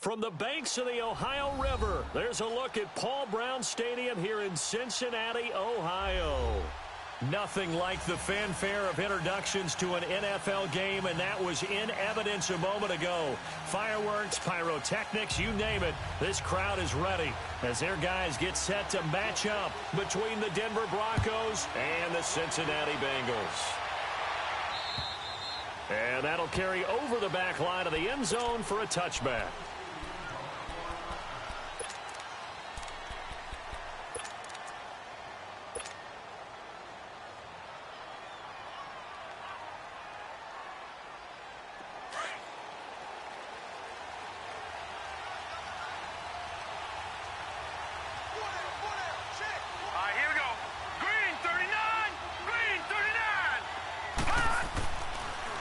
From the banks of the Ohio River, there's a look at Paul Brown Stadium here in Cincinnati, Ohio. Nothing like the fanfare of introductions to an NFL game, and that was in evidence a moment ago. Fireworks, pyrotechnics, you name it. This crowd is ready as their guys get set to match up between the Denver Broncos and the Cincinnati Bengals. And that'll carry over the back line of the end zone for a touchback.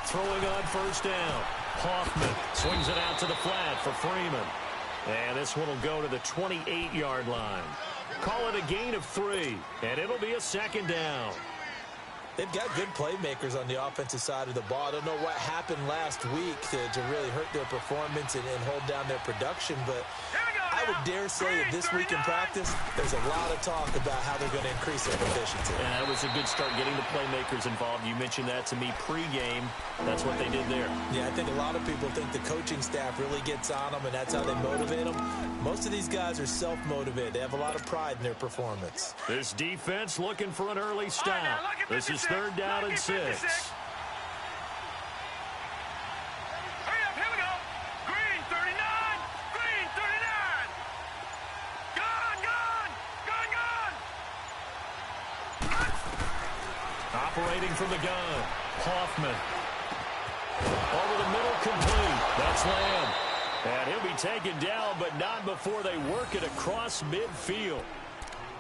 Throwing on first down. Hoffman swings it out to the flat for Freeman. And this one will go to the 28-yard line. Call it a gain of 3, and it'll be a second down. They've got good playmakers on the offensive side of the ball. I don't know what happened last week to really hurt their performance and hold down their production, but I would dare say that this week in practice, there's a lot of talk about how they're going to increase their efficiency. And that was a good start getting the playmakers involved. You mentioned that to me pregame. That's what they did there. Yeah, I think a lot of people think the coaching staff really gets on them, and that's how they motivate them. Most of these guys are self-motivated. They have a lot of pride in their performance. This defense looking for an early stop. This is third down and 6. Operating from the gun, Hoffman. Over the middle, complete. That's Lamb. And he'll be taken down, but not before they work it across midfield.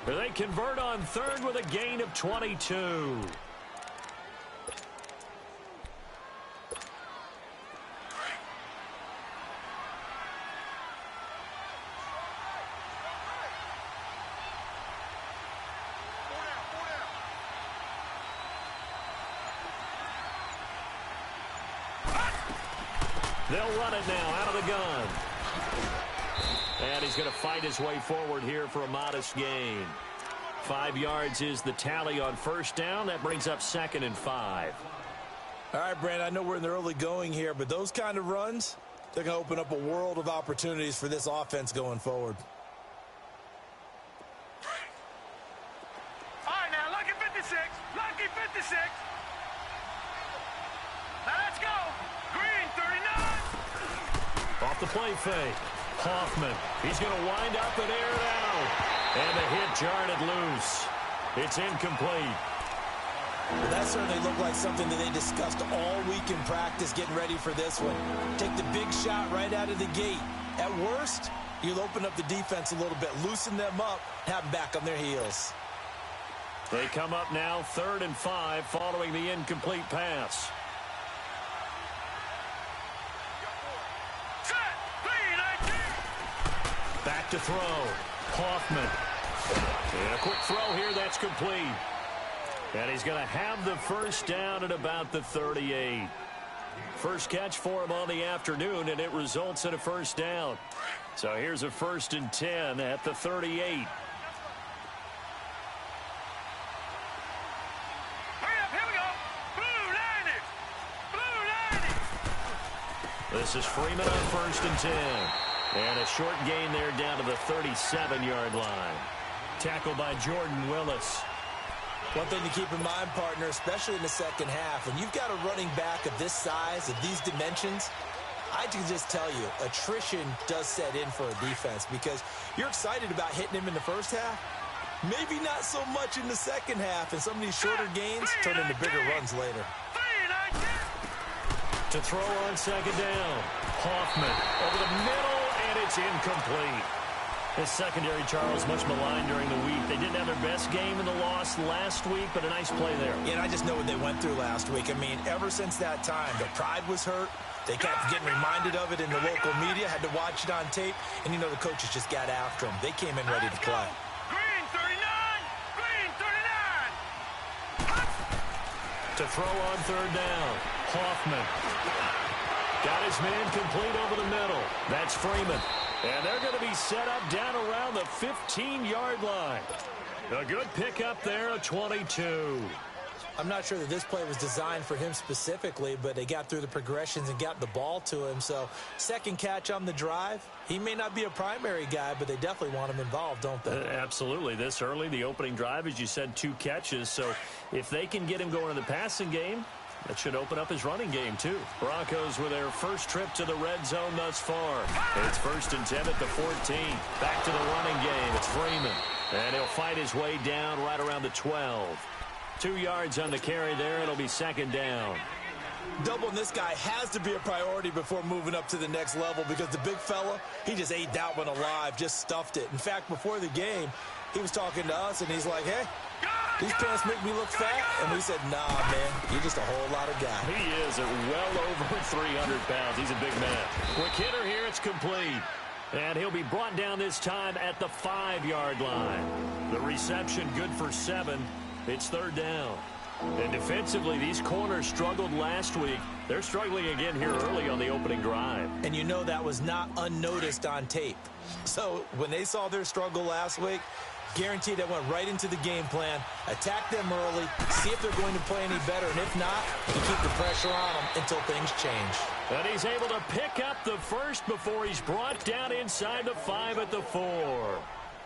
They convert on third with a gain of 22. They'll run it now out of the gun. And he's going to fight his way forward here for a modest gain. 5 yards is the tally on first down. That brings up 2nd and 5. All right, Brand, I know we're in the early going here, but those kind of runs, they're going to open up a world of opportunities for this offense going forward. All right, now, lucky 56. Lucky 56. Now, let's go. Green, 39. Off the play fake. Hoffman. He's going to wind up and air it out. And the hit jarred it loose. It's incomplete. Well, that certainly looked like something that they discussed all week in practice getting ready for this one. Take the big shot right out of the gate. At worst, you'll open up the defense a little bit, loosen them up, have them back on their heels. They come up now 3rd and 5 following the incomplete pass. Back to throw. Hoffman. And a quick throw here. That's complete. And he's going to have the first down at about the 38. First catch for him on the afternoon, and it results in a first down. So here's a 1st and 10 at the 38. Hurry up, here we go. Blue 90. Blue 90. This is Freeman on 1st and 10. And a short gain there down to the 37-yard line. Tackled by Jordan Willis. One thing to keep in mind, partner, especially in the second half, when you've got a running back of this size, of these dimensions, I can just tell you, attrition does set in for a defense because you're excited about hitting him in the first half. Maybe not so much in the second half, and some of these shorter gains turn into bigger runs later. To throw on second down. Hoffman over the middle, and it's incomplete. This secondary, Charles, much maligned during the week. They didn't have their best game in the loss last week, but a nice play there. Yeah, and I just know what they went through last week. I mean, ever since that time, their pride was hurt. They kept getting reminded of it in the local media, had to watch it on tape, and, you know, the coaches just got after them. They came in ready to play. Green 39. Green 39. To throw on third down. Hoffman. Got his man complete over the middle. That's Freeman. And they're going to be set up down around the 15-yard line. A good pickup there, a 22. I'm not sure that this play was designed for him specifically, but they got through the progressions and got the ball to him. So second catch on the drive. He may not be a primary guy, but they definitely want him involved, don't they? Absolutely. This early, the opening drive, as you said, 2 catches. So if they can get him going in the passing game, that should open up his running game, too. Broncos with their first trip to the red zone thus far. It's 1st and 10 at the 14. Back to the running game. It's Freeman. And he'll fight his way down right around the 12. 2 yards on the carry there. It'll be 2nd down. Doubling this guy has to be a priority before moving up to the next level because the big fella, he just ate that one alive, just stuffed it. In fact, before the game, he was talking to us, and he's like, hey, these pants make me look fat. And we said, nah, man, you're just a whole lot of guy. He is at well over 300 pounds. He's a big man. Quick hitter here. It's complete. And he'll be brought down this time at the 5-yard line. The reception good for 7. It's 3rd down. And defensively, these corners struggled last week. They're struggling again here early on the opening drive. And you know that was not unnoticed on tape. So when they saw their struggle last week, guaranteed they went right into the game plan, attack them early, see if they're going to play any better, and if not, you keep the pressure on them until things change. And he's able to pick up the first before he's brought down inside the 5 at the 4.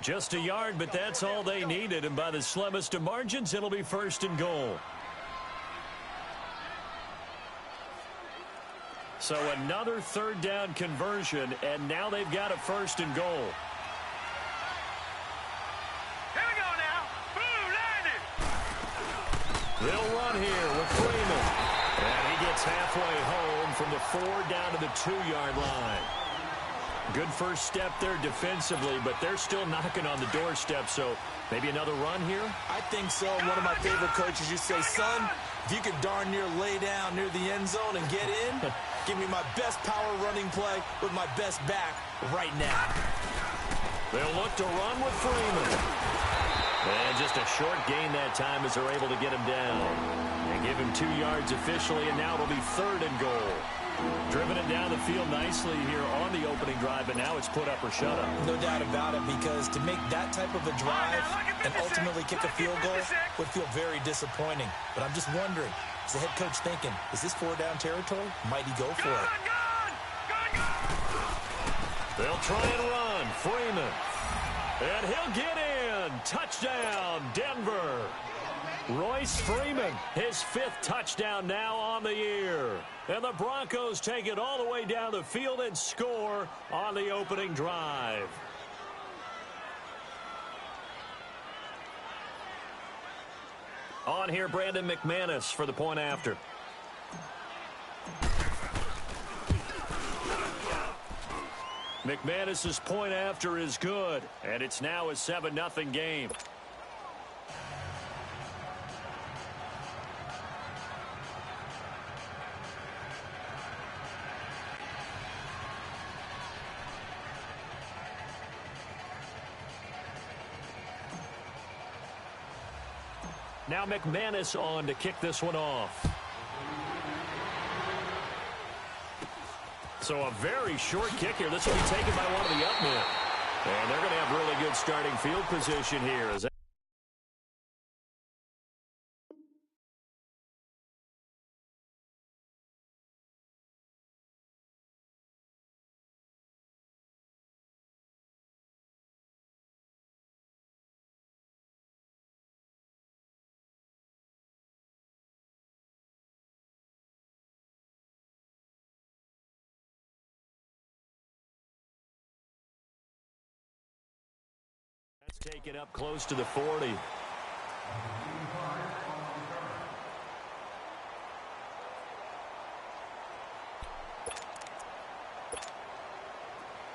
Just a yard, but that's all they needed, and by the slimmest of margins, it'll be 1st and goal. So another 3rd down conversion, and now they've got a 1st and goal. Here we go now. Blue 90. They'll run here with Freeman. And he gets halfway home from the 4 down to the 2-yard line. Good first step there defensively, but they're still knocking on the doorstep, so maybe another run here? I think so. One of my favorite coaches used to say, son, if you could darn near lay down near the end zone and get in, give me my best power running play with my best back right now. They'll look to run with Freeman. And just a short gain that time as they're able to get him down. They give him 2 yards officially, and now it'll be 3rd and goal. Driven it down the field nicely here on the opening drive, but now it's put up or shut up. No doubt about it, because to make that type of a drive and ultimately kick a field goal would feel very disappointing. But I'm just wondering, is the head coach thinking, is this 4-down territory? Might he go for it? They'll try and run. Freeman. And he'll get in. Touchdown, Denver. Royce Freeman, his 5th touchdown now on the year. And the Broncos take it all the way down the field and score on the opening drive. On here, Brandon McManus for the point after. McManus's point after is good, and it's now a 7-0 game. Now McManus on to kick this one off. So a very short kick here. This will be taken by one of the up men. And they're going to have really good starting field position here. Take it up close to the 40.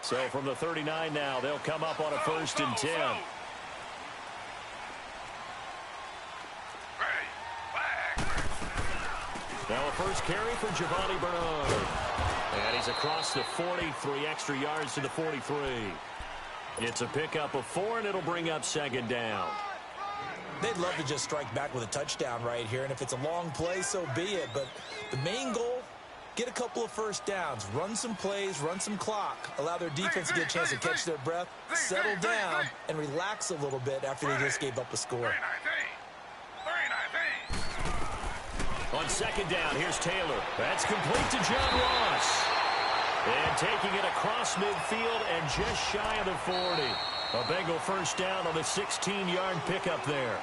So from the 39 now, they'll come up on a 1st and 10. Now a first carry for Giovanni Bernard. And he's across the 40, 3 extra yards to the 43. It's a pickup of 4, and it'll bring up 2nd down. They'd love to just strike back with a touchdown right here, and if it's a long play, so be it. But the main goal, get a couple of first downs, run some plays, run some clock, allow their defense to get a chance to catch their breath, settle down, and relax a little bit after they just gave up a score. On second down, here's Taylor. That's complete to John Ross. And taking it across midfield and just shy of the 40. A Bengal first down on the 16-yard pickup there.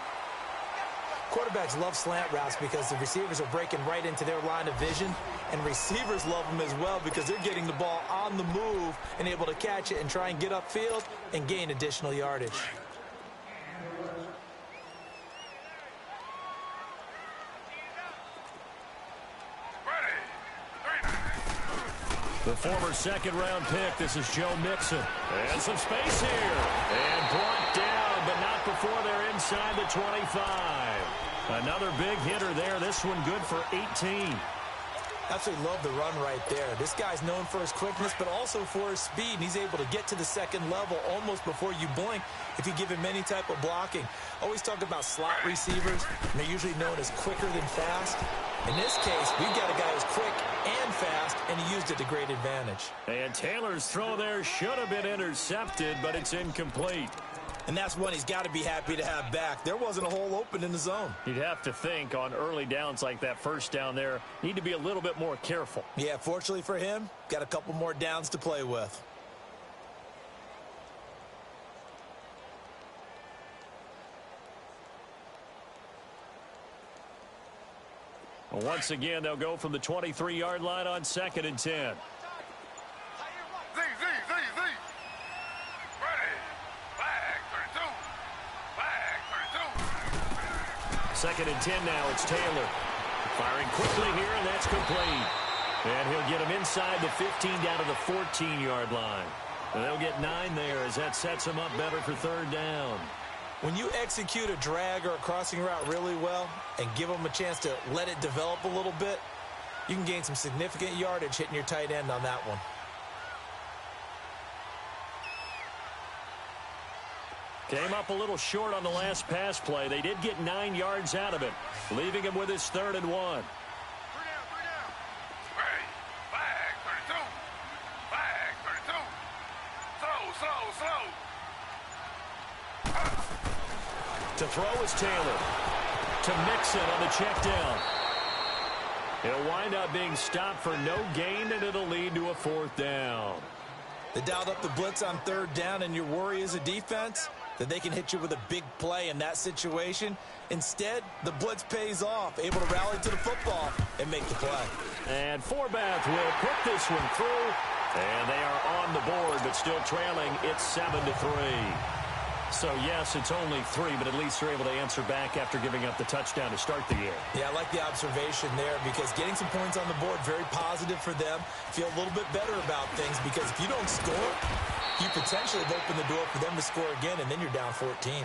Quarterbacks love slant routes because the receivers are breaking right into their line of vision, and receivers love them as well because they're getting the ball on the move and able to catch it and try and get upfield and gain additional yardage. The former second-round pick, this is Joe Mixon. And some space here. And brought down, but not before they're inside the 25. Another big hitter there. This one good for 18. Absolutely love the run right there. This guy's known for his quickness, but also for his speed. And he's able to get to the second level almost before you blink if you give him any type of blocking. Always talk about slot receivers, and they're usually known as quicker than fast. In this case, we've got a guy who's quick and fast, and he used it to great advantage. And Taylor's throw there should have been intercepted, but it's incomplete. And that's one he's got to be happy to have back. There wasn't a hole open in the zone. You'd have to think on early downs like that first down there, need to be a little bit more careful. Yeah, fortunately for him, got a couple more downs to play with. Once again, they'll go from the 23-yard line on second and 10. Second and 10 now, it's Taylor. Firing quickly here, and that's complete. And he'll get him inside the 15 down to the 14-yard line. And they'll get 9 there as that sets him up better for third down. When you execute a drag or a crossing route really well and give them a chance to let it develop a little bit, you can gain some significant yardage hitting your tight end on that one. Came up a little short on the last pass play. They did get 9 yards out of it, leaving him with his 3rd and 1. To throw is Taylor. To Mixon on the check down. It'll wind up being stopped for no gain, and it'll lead to a 4th down. They dialed up the blitz on 3rd down, and your worry as a defense that they can hit you with a big play in that situation. Instead, the blitz pays off, able to rally to the football and make the play. And Forbath will put this one through, and they are on the board, but still trailing. It's 7-3. So, yes, it's only 3, but at least they're able to answer back after giving up the touchdown to start the year. Yeah, I like the observation there because getting some points on the board, very positive for them. Feel a little bit better about things because if you don't score, you potentially have opened the door for them to score again, and then you're down 14.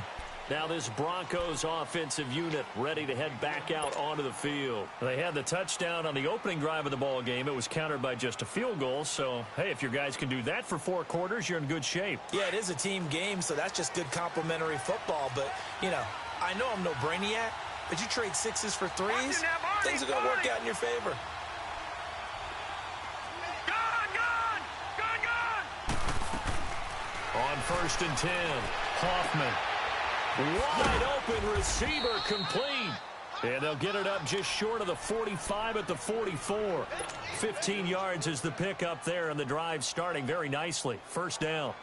Now this Broncos offensive unit ready to head back out onto the field. They had the touchdown on the opening drive of the ball game. It was countered by just a field goal. So, hey, if your guys can do that for 4 quarters, you're in good shape. Yeah, it is a team game, so that's just good complementary football. But, you know, I know I'm no brainiac, but you trade 6s for 3s, things are going to work out in your favor. On 1st and 10, Hoffman. Wide open receiver complete. And they'll get it up just short of the 45 at the 44. 15 yards is the pickup there, and the drive starting very nicely. 1st down.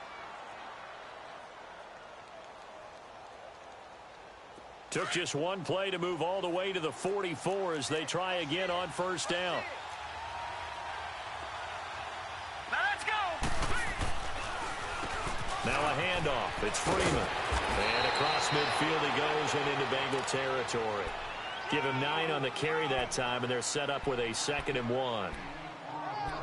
Took just one play to move all the way to the 44 as they try again on 1st down. Now a handoff. It's Freeman. And across midfield he goes and into Bengal territory. Give him 9 on the carry that time, and they're set up with a 2nd and 1.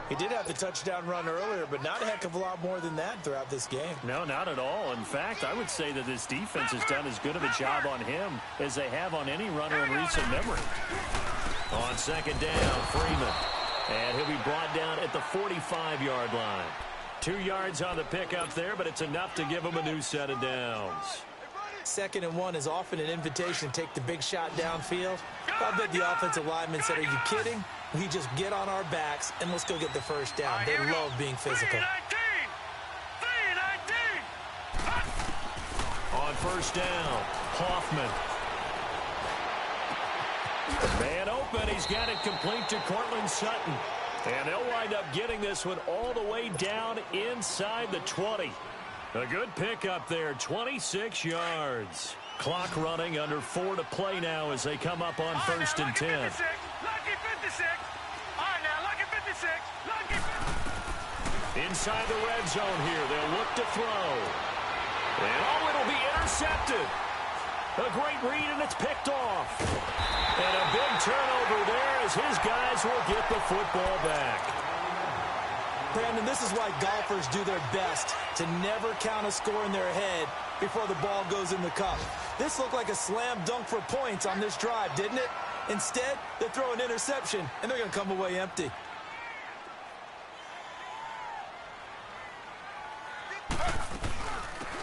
He did have the touchdown run earlier, but not a heck of a lot more than that throughout this game. No, not at all. In fact, I would say that this defense has done as good of a job on him as they have on any runner in recent memory. On 2nd down, Freeman. And he'll be brought down at the 45-yard line. 2 yards on the pickup there, but it's enough to give him a new set of downs. 2nd and 1 is often an invitation to take the big shot downfield. I bet the offensive lineman said, are you kidding? We just get on our backs, and let's go get the first down. They love being physical. 3-19. On first down, Hoffman. Man open. He's got it complete to Cortland Sutton. And they'll wind up getting this one all the way down inside the 20. A good pickup there, 26 yards. Clock running, under 4 to play now as they come up on first and 10. Lucky 56. All right, now, lucky 56. Lucky 56. Inside the red zone here, they'll look to throw. And oh, it'll be intercepted. A great read, and it's picked off. And a big turnover there as his guys will get the football back. Brandon, this is why golfers do their best to never count a score in their head before the ball goes in the cup. This looked like a slam dunk for points on this drive, didn't it? Instead, they throw an interception, and they're going to come away empty.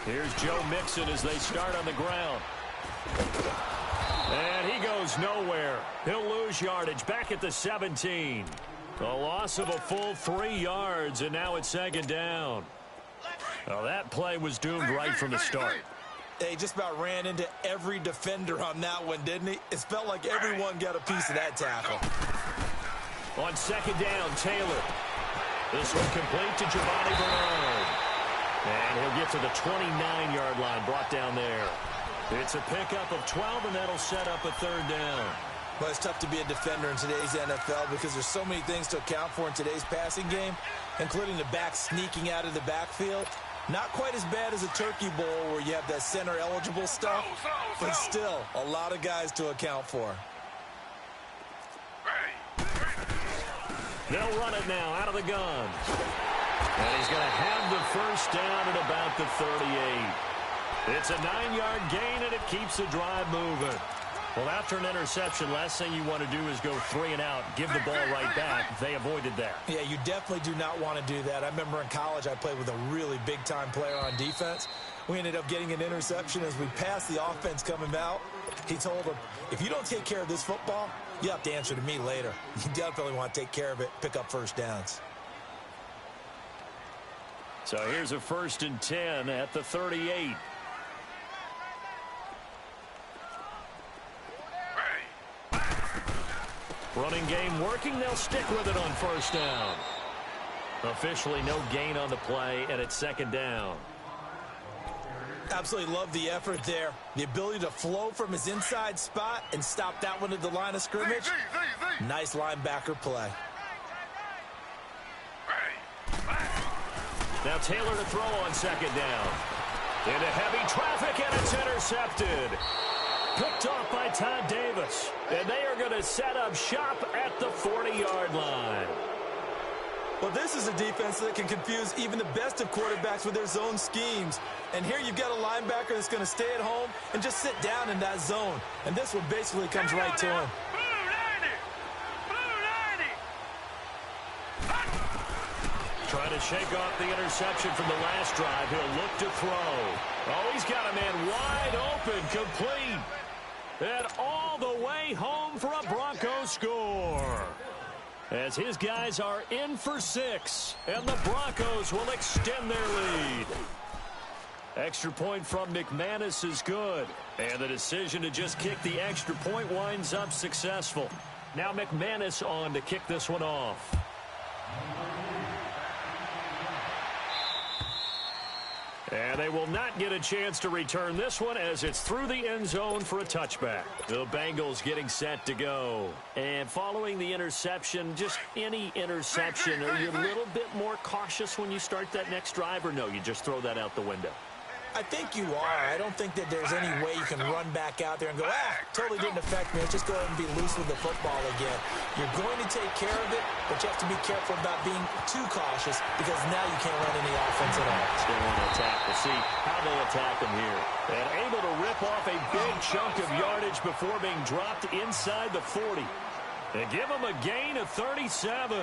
Here's Joe Mixon as they start on the ground. And he goes nowhere. He'll lose yardage back at the 17. A loss of a full 3 yards, and now it's second down. Well, that play was doomed right from the start. He just about ran into every defender on that one, didn't he? It felt like everyone got a piece of that tackle. On second down, Taylor. This one complete to Giovanni Bernard. And he'll get to the 29-yard line, brought down there. It's a pickup of 12, and that'll set up a third down. Well, it's tough to be a defender in today's NFL because there's so many things to account for in today's passing game, including the back sneaking out of the backfield. Not quite as bad as a turkey bowl where you have that center-eligible stuff, but still a lot of guys to account for. They'll run it now out of the gun. And he's going to have the first down at about the 38. It's a 9-yard gain, and it keeps the drive moving. Well, after an interception, last thing you want to do is go 3 and out, give the ball right back. They avoided that. Yeah, you definitely do not want to do that. I remember in college I played with a really big-time player on defense. We ended up getting an interception as we passed the offense coming out. He told him, if you don't take care of this football, you have to answer to me later. You definitely want to take care of it, pick up first downs. So here's a 1st and 10 at the 38. Running game working. They'll stick with it on first down. Officially no gain on the play, and it's second down. Absolutely love the effort there. The ability to flow from his inside spot and stop that one at the line of scrimmage. Nice linebacker play. Now Taylor to throw on second down. Into heavy traffic, and it's intercepted. Picked off by Todd Davis. And they are going to set up shop at the 40-yard line. Well, this is a defense that can confuse even the best of quarterbacks with their zone schemes. And here you've got a linebacker that's going to stay at home and just sit down in that zone. And this one basically comes right to him. Trying to shake off the interception from the last drive. He'll look to throw. Oh, he's got a man wide open, complete. And all the way home for a Broncos score. As his guys are in for 6. And the Broncos will extend their lead. Extra point from McManus is good. And the decision to just kick the extra point winds up successful. Now McManus on to kick this one off. And they will not get a chance to return this one as it's through the end zone for a touchback. The Bengals getting set to go. And following the interception, just any interception, are you a little bit more cautious when you start that next drive, or no, you just throw that out the window? I think you are. I don't think that there's any way you can run back out there and go, totally didn't affect me. Let's just go ahead and be loose with the football again. You're going to take care of it, but you have to be careful about being too cautious because now you can't run any offense at all. Still want to attack. We'll see how they attack him here. And able to rip off a big chunk of yardage before being dropped inside the 40. They give him a gain of 37.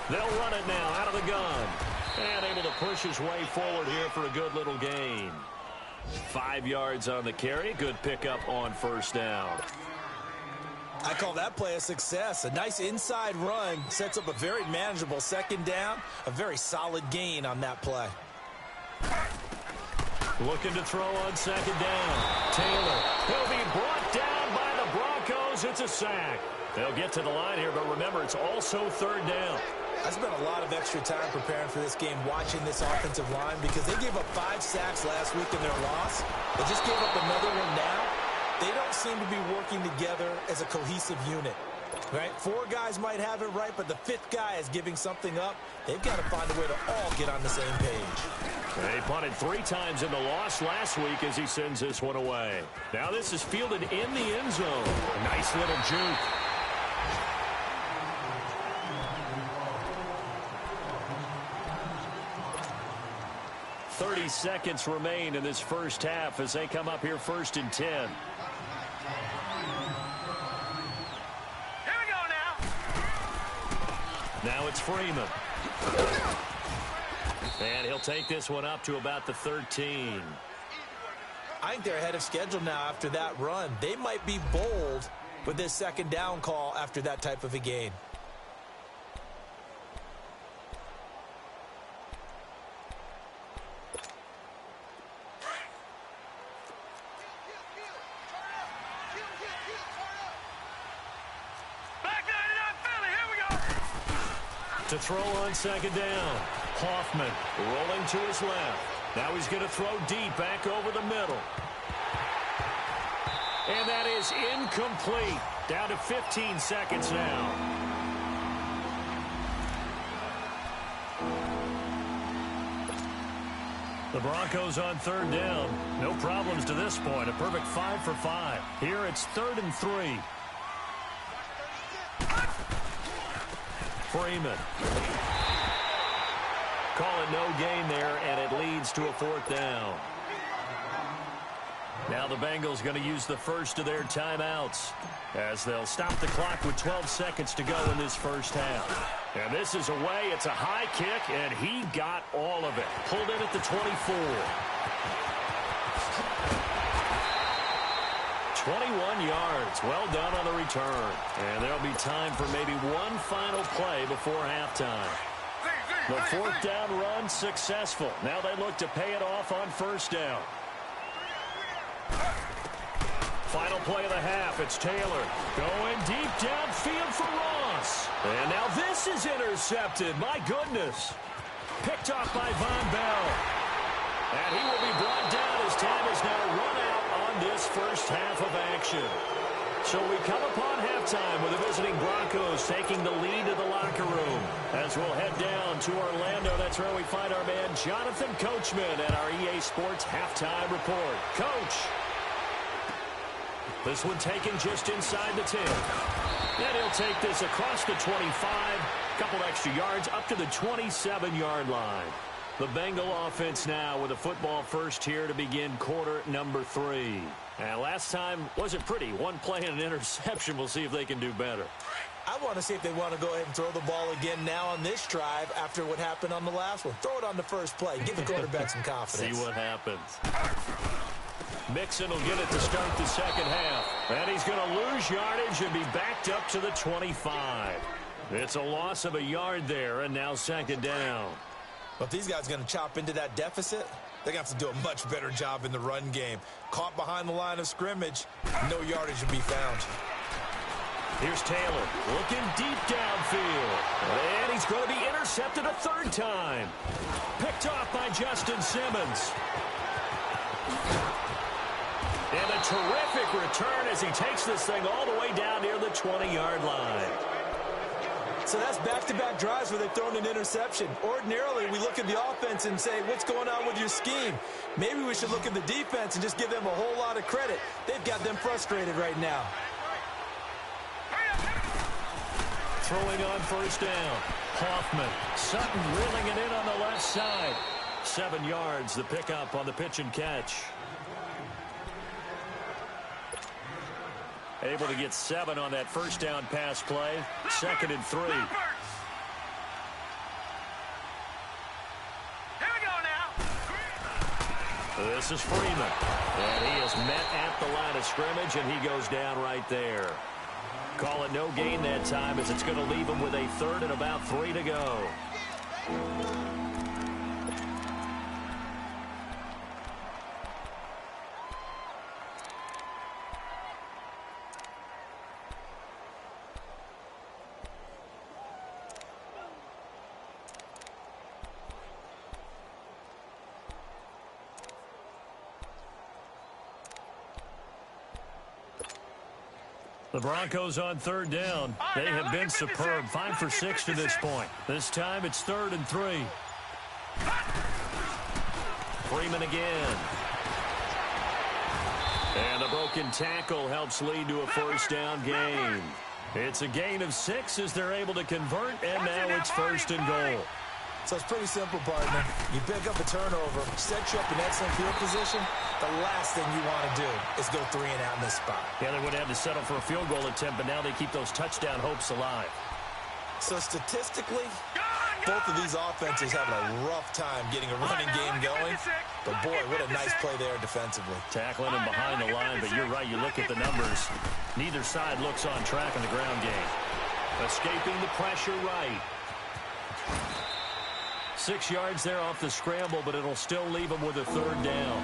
They'll run it now out of the gun. And able to push his way forward here for a good little gain. 5 yards on the carry. Good pickup on first down. I call that play a success. A nice inside run sets up a very manageable second down, a very solid gain on that play. Looking to throw on second down. Taylor, he'll be brought down by the Broncos. It's a sack. They'll get to the line here, but remember, it's also third down. I spent a lot of extra time preparing for this game watching this offensive line because they gave up 5 sacks last week in their loss. They just gave up another one now. They don't seem to be working together as a cohesive unit. Right? 4 guys might have it right, but the 5th guy is giving something up. They've got to find a way to all get on the same page. They punted 3 times in the loss last week as he sends this one away. Now this is fielded in the end zone. A nice little juke. Seconds remain in this first half as they come up here 1st and 10. Here we go now. Now it's Freeman. And he'll take this one up to about the 13. I think they're ahead of schedule now after that run. They might be bold with this second down call after that type of a gain. To throw on second down. Hoffman rolling to his left. Now he's going to throw deep back over the middle. And that is incomplete. Down to 15 seconds now. The Broncos on third down. No problems to this point. A perfect 5 for 5. Here it's 3rd and 3. Freeman. Call it no gain there, and it leads to a 4th down. Now the Bengals going to use the first of their timeouts as they'll stop the clock with 12 seconds to go in this first half. And this is away. It's a high kick, and he got all of it. Pulled in at the 24. 21 yards. Well done on the return. And there'll be time for maybe one final play before halftime. The 4th down run successful. Now they look to pay it off on 1st down. Final play of the half. It's Taylor going deep downfield for Ross. And now this is intercepted. My goodness. Picked off by Von Bell. And he will be brought down as time is now run out on this first half of action. So we come upon halftime with the visiting Broncos taking the lead to the locker room. As we'll head down to Orlando, that's where we find our man Jonathan Coachman at our EA Sports Halftime Report. Coach. This one taken just inside the 10. And he'll take this across the 25. Couple extra yards up to the 27-yard line. The Bengal offense now with a football first here to begin quarter number 3. And last time wasn't pretty. One play and an interception. We'll see if they can do better. I want to see if they want to go ahead and throw the ball again now on this drive after what happened on the last one. Throw it on the first play. Give the quarterback some confidence. See what happens. Mixon will get it to start the second half. And he's going to lose yardage and be backed up to the 25. It's a loss of a yard there, and now second down. But if these guys are going to chop into that deficit, they're going to have to do a much better job in the run game. Caught behind the line of scrimmage, no yardage to be found. Here's Taylor looking deep downfield. And he's going to be intercepted a 3rd time. Picked off by Justin Simmons. And a terrific return as he takes this thing all the way down near the 20-yard line. So that's back-to-back drives where they've thrown an interception. Ordinarily, we look at the offense and say, what's going on with your scheme? Maybe we should look at the defense and just give them a whole lot of credit. They've got them frustrated right now. Throwing on 1st down. Hoffman. Sutton reeling it in on the left side. 7 yards, the pickup on the pitch and catch. Able to get 7 on that 1st down pass play. 2nd and 3. Here we go now. This is Freeman. And he is met at the line of scrimmage, and he goes down right there. Call it no gain that time as it's going to leave them with a third and about 3 to go. The Broncos on third down. They have been superb. 5 for 6 to this point. This time it's 3rd and 3. Freeman again. And a broken tackle helps lead to a first down gain. It's a gain of 6 as they're able to convert, and now it's 1st and goal. So it's pretty simple, partner. You pick up a turnover, set you up in excellent field position. The last thing you want to do is go 3 and out in this spot. Yeah, they would have to settle for a field goal attempt, but now they keep those touchdown hopes alive. So statistically, both of these offenses having a rough time getting a running game going. But boy, what a nice play there defensively. Tackling him behind the line, but you're right. You look at the numbers. Neither side looks on track in the ground game. Escaping the pressure right. 6 yards there off the scramble, but it'll still leave them with a 3rd down.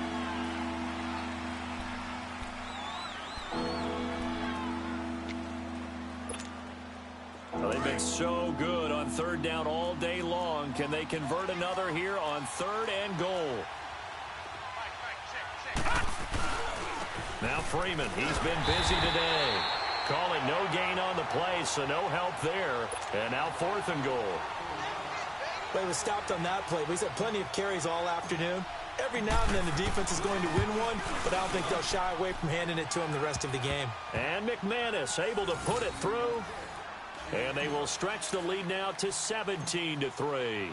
Well, they've been so good on 3rd down all day long. Can they convert another here on 3rd and goal? Now Freeman, he's been busy today. Call it no gain on the play, so no help there. And now 4th and goal. Well, he was stopped on that play, but he's had plenty of carries all afternoon. Every now and then the defense is going to win one, but I don't think they'll shy away from handing it to him the rest of the game. And McManus able to put it through. And they will stretch the lead now to 17 to 3.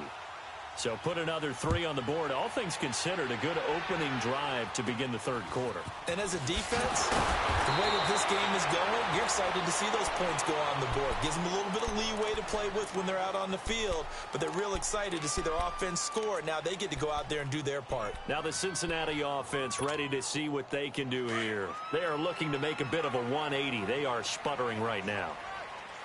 So put another 3 on the board. All things considered, a good opening drive to begin the 3rd quarter. And as a defense, the way that this game is going, you're excited to see those points go on the board. Gives them a little bit of leeway to play with when they're out on the field, but they're real excited to see their offense score. Now they get to go out there and do their part. Now the Cincinnati offense ready to see what they can do here. They are looking to make a bit of a 180. They are sputtering right now.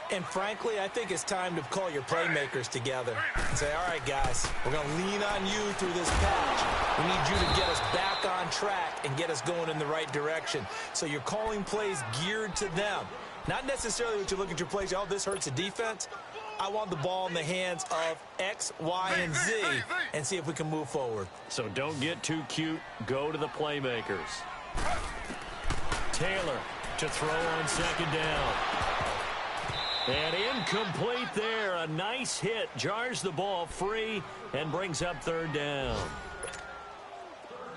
And frankly, I think it's time to call your playmakers together and say, all right, guys, we're going to lean on you through this patch. We need you to get us back on track and get us going in the right direction. So you're calling plays geared to them. Not necessarily what you look at your plays, oh, this hurts the defense. I want the ball in the hands of X, Y, and Z and see if we can move forward. So don't get too cute. Go to the playmakers. Taylor to throw on 2nd down. And incomplete there. A nice hit. Jars the ball free and brings up 3rd down.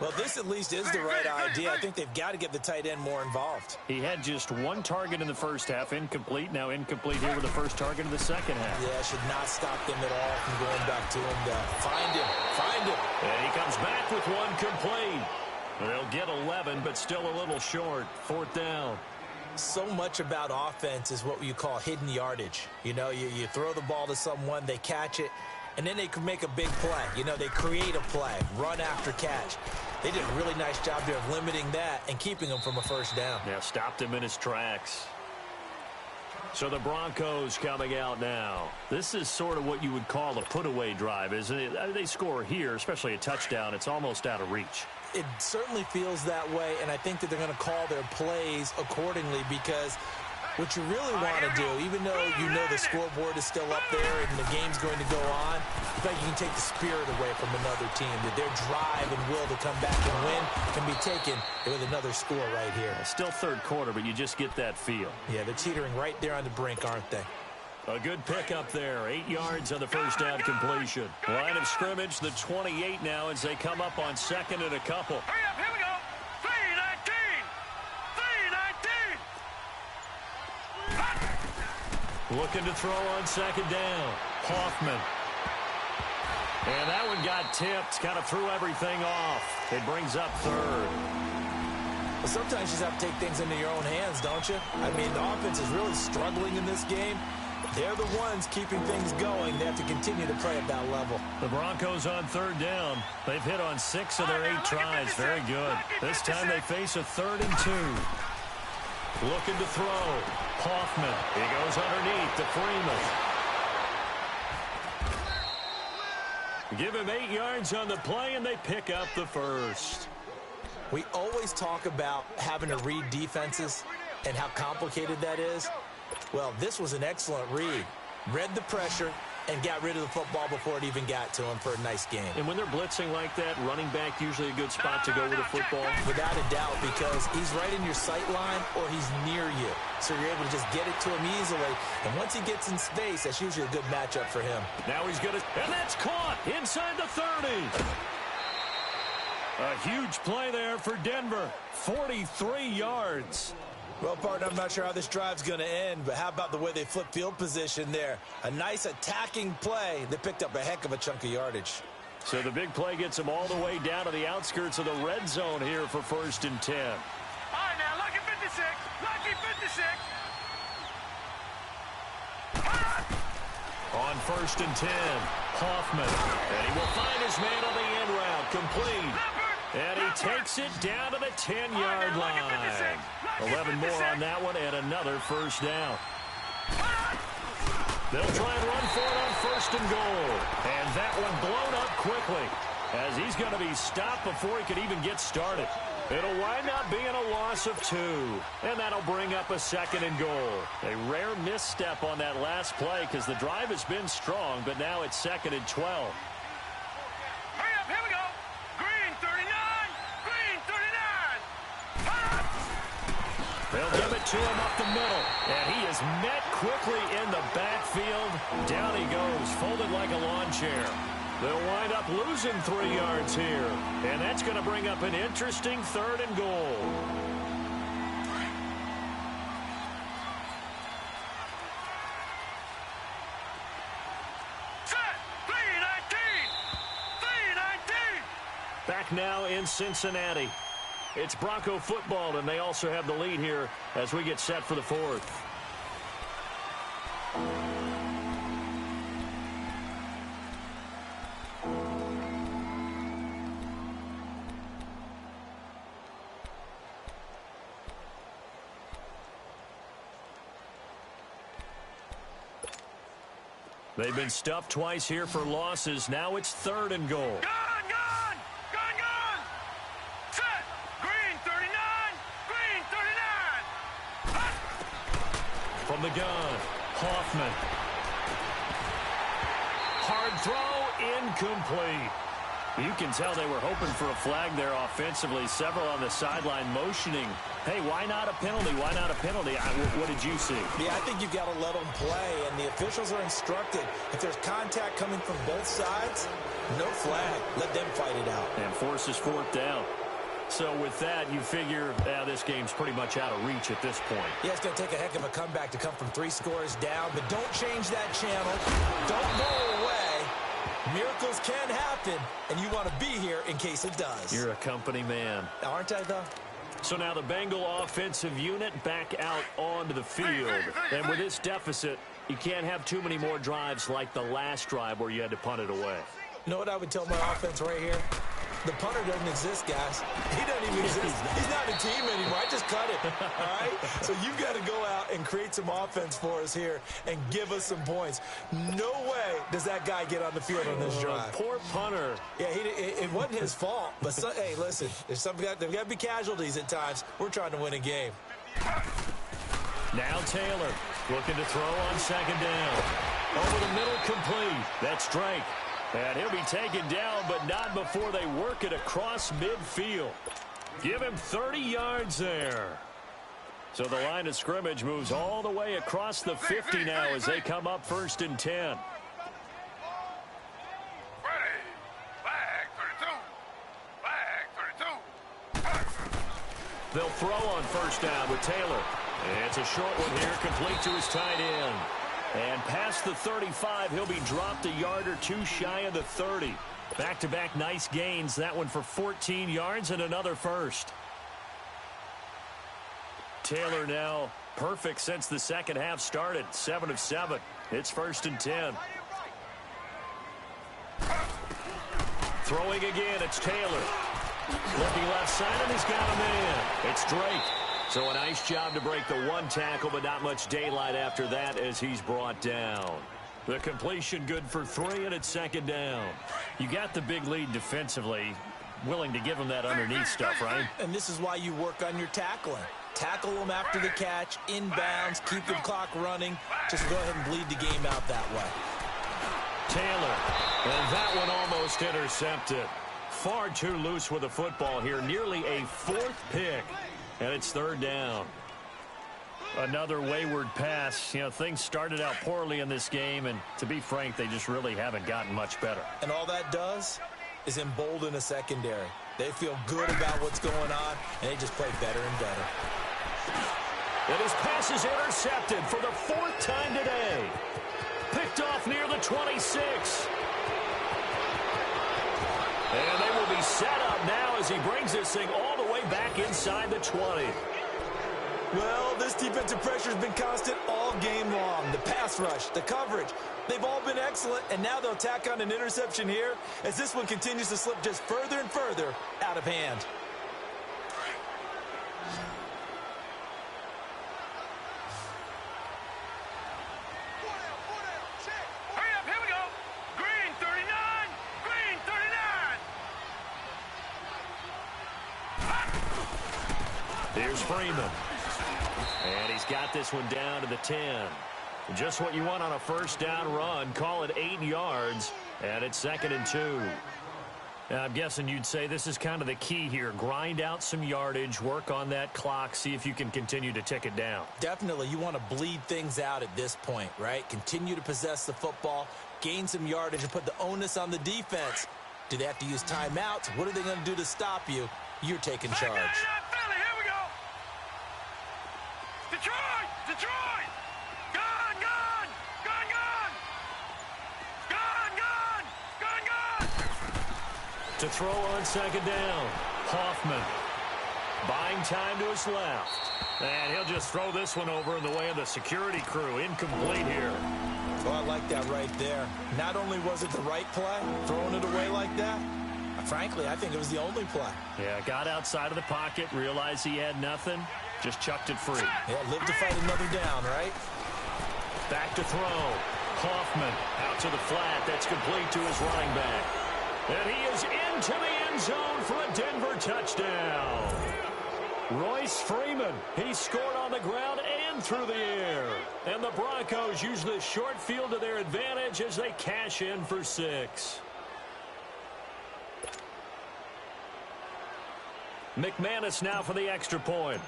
Well, this at least is the right idea. I think they've got to get the tight end more involved. He had just 1 target in the first half. Incomplete. Now incomplete here with the first target in the second half. Yeah, should not stop them at all from going back to him to find him. Find him. And he comes back with 1 complete. They'll get 11, but still a little short. 4th down. So much about offense is what you call hidden yardage. You know, you throw the ball to someone, they catch it, and then they can make a big play. You know, they create a play, run after catch. They did a really nice job there of limiting that and keeping him from a 1st down. Yeah, stopped him in his tracks. So the Broncos coming out now. This is sort of what you would call a put-away drive, isn't it? They score here, especially a touchdown. It's almost out of reach. It certainly feels that way, and I think that they're going to call their plays accordingly because what you really want to do, even though you know the scoreboard is still up there and the game's going to go on, in fact, you can take the spirit away from another team, that their drive and will to come back and win can be taken with another score right here. Still 3rd quarter, but you just get that feel. Yeah, they're teetering right there on the brink, aren't they? A good pickup there. 8 yards on the first down completion. Line of scrimmage, the 28 now as they come up on 2nd and a couple. Hurry up, here we go. 3-19. 3-19. Looking to throw on 2nd down. Hoffman. And that one got tipped. Kind of threw everything off. It brings up 3rd. Well, sometimes you just have to take things into your own hands, don't you? I mean, the offense is really struggling in this game. They're the ones keeping things going. They have to continue to play at that level. The Broncos on 3rd down. They've hit on 6 of their 8 tries. Very good. This time they face a 3rd and 2. Looking to throw. Hoffman. He goes underneath to Freeman. Give him 8 yards on the play, and they pick up the first. We always talk about having to read defenses and how complicated that is. Well, this was an excellent read. Read the pressure and got rid of the football before it even got to him for a nice game. And when they're blitzing like that, running back usually a good spot to go with the football? Without a doubt, because he's right in your sight line or he's near you. So you're able to just get it to him easily. And once he gets in space, that's usually a good matchup for him. Now he's going to, and that's caught inside the 30. A huge play there for Denver. 43 yards. Well, partner, I'm not sure how this drive's going to end, but how about the way they flip field position there? A nice attacking play that picked up a heck of a chunk of yardage. So the big play gets them all the way down to the outskirts of the red zone here for 1st and 10. All right, now, lucky 56. Lucky 56. On 1st and 10, Hoffman. And he will find his man on the end route. Complete. And he takes it down to the 10-yard line. 11 more on that one and another first down. They'll try and run for it on 1st and goal. And that one blown up quickly as he's going to be stopped before he could even get started. It'll wind up being a loss of 2. And that'll bring up a 2nd and goal. A rare misstep on that last play because the drive has been strong, but now it's 2nd and 12. Hurry up, here we go. Green 39. Green 39. They'll give it to him up the middle. And he is met quickly in the backfield. Down he goes, folded like a lawn chair. They'll wind up losing 3 yards here. And that's going to bring up an interesting 3rd and goal. Set. 319. 319. Back now in Cincinnati. It's Bronco football, and they also have the lead here as we get set for the 4th. They've been stuffed twice here for losses. Now it's 3rd and goal. Gone. Set. Green 39. Green 39. From the gun, Hoffman. Hard throw, incomplete. You can tell they were hoping for a flag there offensively. Several on the sideline motioning. Hey, why not a penalty? Why not a penalty? What did you see? Yeah, I think you've got to let them play, and the officials are instructed. If there's contact coming from both sides, no flag. Let them fight it out. And forces 4th down. So with that, you figure this game's pretty much out of reach at this point. Yeah, it's going to take a heck of a comeback to come from 3 scores down, but don't change that channel. Don't go away. Miracles can happen, and you want to be here in case it does. You're a company man. Aren't I, though? So now the Bengal offensive unit back out onto the field. And with this deficit, you can't have too many more drives like the last drive where you had to punt it away. You know what I would tell my offense right here? The punter doesn't exist, guys. He doesn't even exist. He's not a team anymore. I just cut him, all right? So you've got to go out and create some offense for us here and give us some points. No way does that guy get on the field on this drive. Poor punter. Yeah, it wasn't his fault. But, hey, listen, there's got to be casualties at times. We're trying to win a game. Now Taylor looking to throw on 2nd down. Over the middle, complete. That's Drake. And he'll be taken down, but not before they work it across midfield. Give him 30 yards there. So the line of scrimmage moves all the way across the 50 now as they come up 1st and 10. Ready. Flag 32. Flag 32. They'll throw on 1st down with Taylor. It's a short one here, complete to his tight end. And past the 35, he'll be dropped a yard or 2 shy of the 30. Back-to-back nice gains. That one for 14 yards and another first. Taylor now perfect since the second half started. 7 of 7. It's 1st and 10. Throwing again, it's Taylor. Looking left side, and he's got him in. It's Drake. So a nice job to break the one tackle, but not much daylight after that as he's brought down. The completion good for 3, and it's second down. You got the big lead defensively. Willing to give him that underneath stuff, right? And this is why you work on your tackling. Tackle them after the catch, inbounds, keep the clock running. Just go ahead and bleed the game out that way. Taylor, and that one almost intercepted. Far too loose with the football here. Nearly a 4th pick, and it's third down. Another wayward pass. You know, things started out poorly in this game, and to be frank, they just really haven't gotten much better. And all that does is embolden a secondary. They feel good about what's going on, and they just play better and better. And his pass is intercepted for the 4th time today. Picked off near the 26. And they will be set up now as he brings this thing all the way back inside the 20. Well, this defensive pressure has been constant all game long. The pass rush, the coverage, they've all been excellent, and now they'll tack on an interception here as this one continues to slip just further and further out of hand. Hurry up, here we go. Green 39, green 39. Here's Freeman. And he's got this one down to the 10. Just what you want on a first down run. Call it 8 yards, and it's 2nd and 2. Now, I'm guessing you'd say this is kind of the key here. Grind out some yardage, work on that clock, see if you can continue to tick it down. Definitely, you want to bleed things out at this point, right? Continue to possess the football, gain some yardage, and put the onus on the defense. Do they have to use timeouts? What are they going to do to stop you? You're taking charge. Philly, here we go. Detroit, Detroit. Gone, gone, gone, gone. Gone, gone, gone, gone. To throw on second down, Hoffman buying time to his left. And he'll just throw this one over in the way of the security crew. Incomplete here. Oh, I like that right there. Not only was it the right play, throwing it away like that, frankly, I think it was the only play. Yeah, got outside of the pocket, realized he had nothing, just chucked it free. Yeah, live to fight another down, right? Back to throw. Hoffman out to the flat. That's complete to his running back. And he is into the end zone for a Denver touchdown. Royce Freeman, he scored on the ground and through the air. And the Broncos use this short field to their advantage as they cash in for 6. McManus now for the extra point.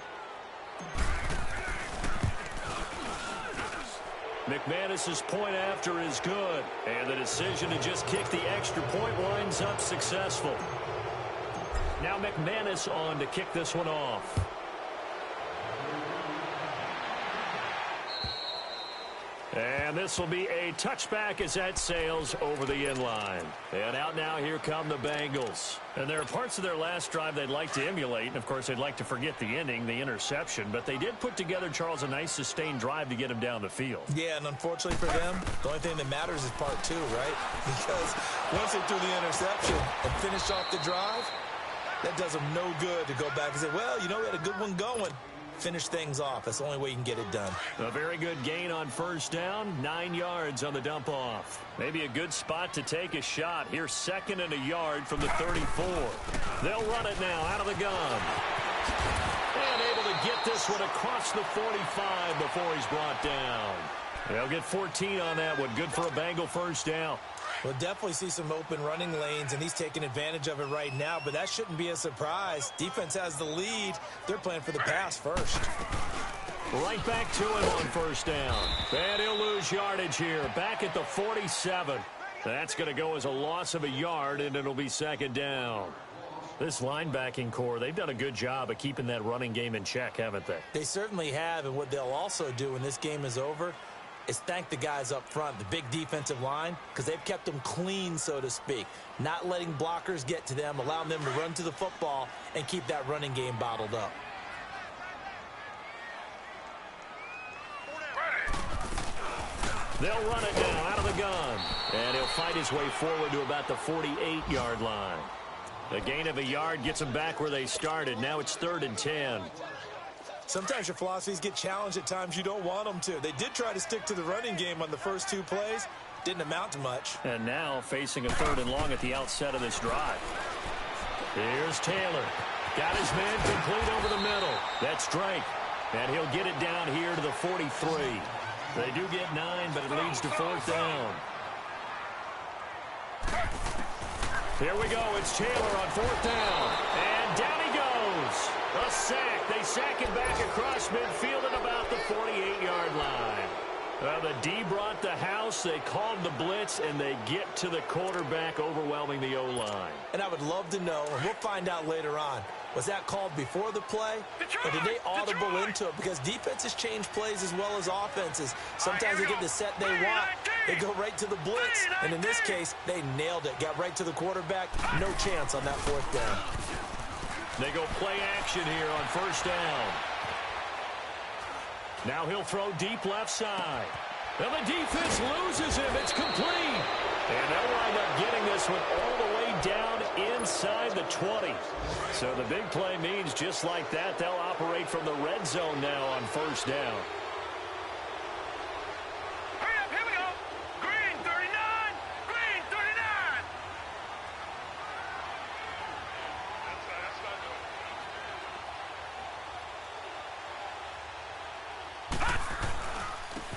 McManus's point after is good. And the decision to just kick the extra point winds up successful. Now McManus on to kick this one off. And this will be a touchback as that sails over the end line. And out now, here come the Bengals. And there are parts of their last drive they'd like to emulate. And, of course, they'd like to forget the ending, the interception. But they did put together, Charles, a nice sustained drive to get him down the field. Yeah, and unfortunately for them, the only thing that matters is part 2, right? Because once they threw the interception and finished off the drive, that does them no good to go back and say, well, you know, we had a good one going. Finish things off. That's the only way you can get it done. A very good gain on first down. 9 yards on the dump off. Maybe a good spot to take a shot. Here's 2nd and a yard from the 34. They'll run it now out of the gun. And able to get this one across the 45 before he's brought down. They'll get 14 on that one. Good for a Bengal first down. We'll definitely see some open running lanes, and he's taking advantage of it right now, but that shouldn't be a surprise. Defense has the lead. They're playing for the pass first. Right back to him on first down. And he'll lose yardage here. Back at the 47. That's going to go as a loss of a yard, and it'll be 2nd down. This linebacking core, they've done a good job of keeping that running game in check, haven't they? They certainly have, and what they'll also do when this game is over is thank the guys up front, the big defensive line, because they've kept them clean, so to speak. Not letting blockers get to them, allowing them to run to the football and keep that running game bottled up. They'll run it now out of the gun. And he'll fight his way forward to about the 48-yard line. The gain of a yard gets them back where they started. Now it's 3rd and 10. Sometimes your philosophies get challenged at times you don't want them to. They did try to stick to the running game on the first 2 plays. Didn't amount to much. And now facing a 3rd and long at the outset of this drive. Here's Taylor. Got his man complete over the middle. That's Drake. And he'll get it down here to the 43. They do get 9, but it leads to 4th down. Here we go. It's Taylor on 4th down. And down he goes. A sack. They sack it back across midfield at about the 48-yard line. The D brought the house. They called the blitz, and they get to the quarterback, overwhelming the O-line. And I would love to know, and we'll find out later on, was that called before the play? Or did they audible into it? Because defenses change plays as well as offenses. Sometimes they get the set they want. They go right to the blitz. And in this case, they nailed it. Got right to the quarterback. No chance on that 4th down. They go play action here on 1st down. Now he'll throw deep left side. And the defense loses him. It's complete. And they'll wind up getting this one all the way down inside the 20. So the big play means just like that, they'll operate from the red zone now on 1st down. Hurry up, here we go. Green 39. Green 39.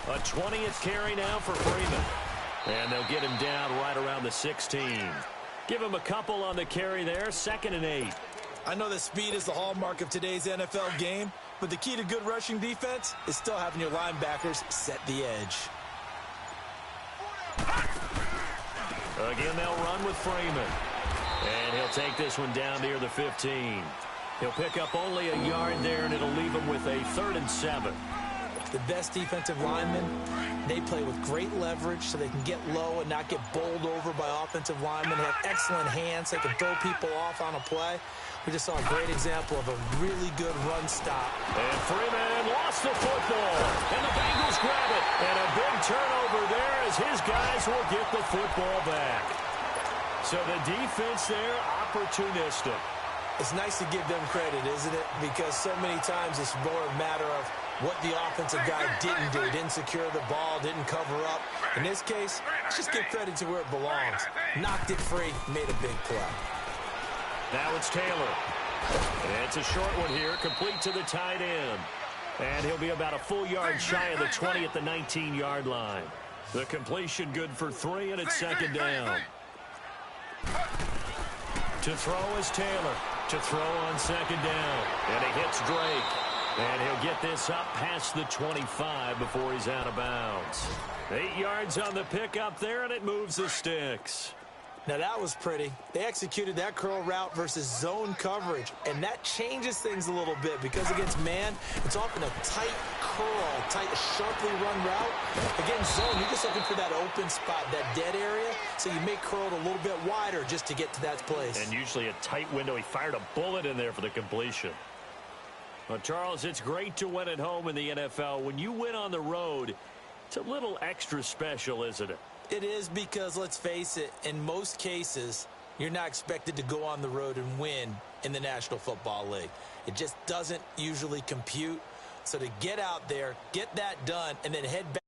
A 20th carry now for Freeman. And they'll get him down right around the 16. Give him a couple on the carry there. 2nd and 8. I know that speed is the hallmark of today's NFL game, but the key to good rushing defense is still having your linebackers set the edge. Again, they'll run with Freeman. And he'll take this one down near the 15. He'll pick up only a yard there, and it'll leave him with a 3rd and 7. The best defensive linemen, they play with great leverage so they can get low and not get bowled over by offensive linemen. They have excellent hands. They can throw people off on a play. We just saw a great example of a really good run stop. And Freeman lost the football. And the Bengals grab it. And a big turnover there as his guys will get the football back. So the defense there, opportunistic. It's nice to give them credit, isn't it? Because so many times it's more a matter of what the offensive guy didn't do. Didn't secure the ball, didn't cover up. In this case, let's just give credit to where it belongs. Knocked it free, made a big play. Now it's Taylor. It's a short one here, complete to the tight end. And he'll be about a full yard shy of the 20 at the 19-yard line. The completion good for 3, and it's 2nd down. To throw is Taylor. To throw on 2nd down. And he hits Drake. And he'll get this up past the 25 before he's out of bounds. 8 yards on the pickup there, and it moves the sticks. Now that was pretty. They executed that curl route versus zone coverage, and that changes things a little bit because against man, it's often a tight curl, tight, sharply run route. Against zone, you're just looking for that open spot, that dead area, so you may curl it a little bit wider just to get to that place. And usually a tight window. He fired a bullet in there for the completion. Well, Charles, it's great to win at home in the NFL. When you win on the road, it's a little extra special, isn't it? It is because, let's face it, in most cases, you're not expected to go on the road and win in the National Football League. It just doesn't usually compute. So to get out there, get that done, and then head back.